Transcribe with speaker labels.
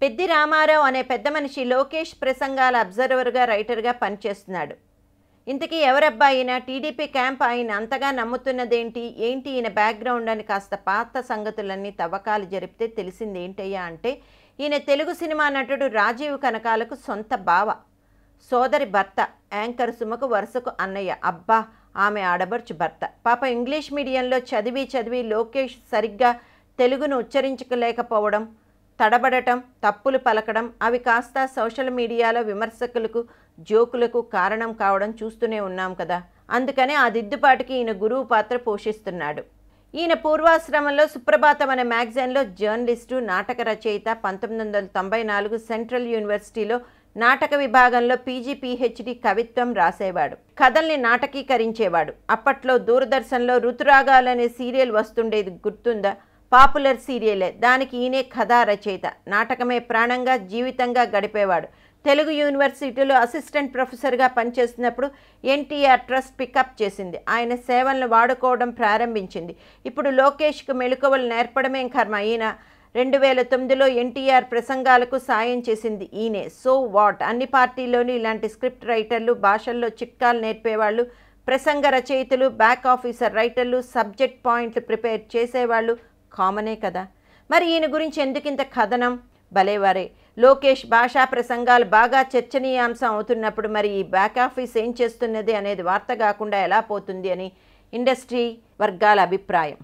Speaker 1: పెద్ది రామారావు అనే పెద్ద మనిషి లోకేష్ ప్రసంగాల అబ్జర్వర్గా రైటర్గా పనిచేస్తున్నాడు. ఇంతకీ ఎవరబ్బా ఈయన? టీడీపీ క్యాంప్ ఆయన అంతగా నమ్ముతున్నదేంటి? ఏంటి ఈయన బ్యాక్గ్రౌండ్ అని కాస్త పాత సంగతులన్నీ తవ్వకాలు జరిపితే తెలిసింది ఏంటయ్యా అంటే, ఈయన తెలుగు సినిమా నటుడు రాజీవ్ కనకాలకు సొంత బావ, సోదరి భర్త, యాంకర్ సుమకు వరుసకు అన్నయ్య. అబ్బా, ఆమె ఆడబడుచు భర్త. పాప ఇంగ్లీష్ మీడియంలో చదివి లోకేష్ సరిగ్గా తెలుగును ఉచ్చరించలేకపోవడం, తడబడటం, తప్పులు పలకడం, అవి కాస్త సోషల్ మీడియాలో విమర్శకులకు, జోకులకు కారణం కావడం చూస్తూనే ఉన్నాం కదా. అందుకనే ఆ దిద్దుబాటుకి ఈయన గురువు పాత్ర పోషిస్తున్నాడు. ఈయన పూర్వాశ్రమంలో సుప్రభాతం అనే మ్యాగజైన్లో జర్నలిస్టు, నాటక రచయిత. 1994 సెంట్రల్ యూనివర్సిటీలో నాటక విభాగంలో పీజీ పీహెచ్డీ కవిత్వం రాసేవాడు. కథల్ని నాటకీకరించేవాడు. అప్పట్లో దూరదర్శన్లో ఋతురాగాలు అనే సీరియల్ వస్తుండేది, గుర్తుందా? పాపులర్ సీరియలే. దానికి ఈయనే కథా రచయిత. నాటకమే ప్రాణంగా, జీవితంగా గడిపేవాడు. తెలుగు యూనివర్సిటీలో అసిస్టెంట్ ప్రొఫెసర్గా పనిచేస్తున్నప్పుడు ఎన్టీఆర్ ట్రస్ట్ పికప్ చేసింది. ఆయన సేవలను వాడుకోవడం ప్రారంభించింది. ఇప్పుడు లోకేష్కు మెళుకువలు నేర్పడమేం కర్మ. ఈయన 2009లో ఎన్టీఆర్ ప్రసంగాలకు సాయం చేసింది ఈయనే. So what? అన్ని పార్టీల్లోనూ ఇలాంటి స్క్రిప్ట్ రైటర్లు, భాషల్లో చిట్కాలు నేర్పేవాళ్ళు, ప్రసంగ రచయితలు, బ్యాక్ ఆఫీసర్ రైటర్లు, సబ్జెక్ట్ పాయింట్లు ప్రిపేర్ చేసేవాళ్ళు కామనే కదా. మరి ఈయన గురించి ఎందుకింత కథనం? భలేవారే. లోకేష్ భాషా ప్రసంగాలు బాగా చర్చనీయాంశం అవుతున్నప్పుడు మరి ఈ బ్యాక్ ఆఫీస్ ఏం చేస్తున్నది అనేది వార్త కాకుండా ఎలా పోతుంది అని ఇండస్ట్రీ వర్గాల అభిప్రాయం.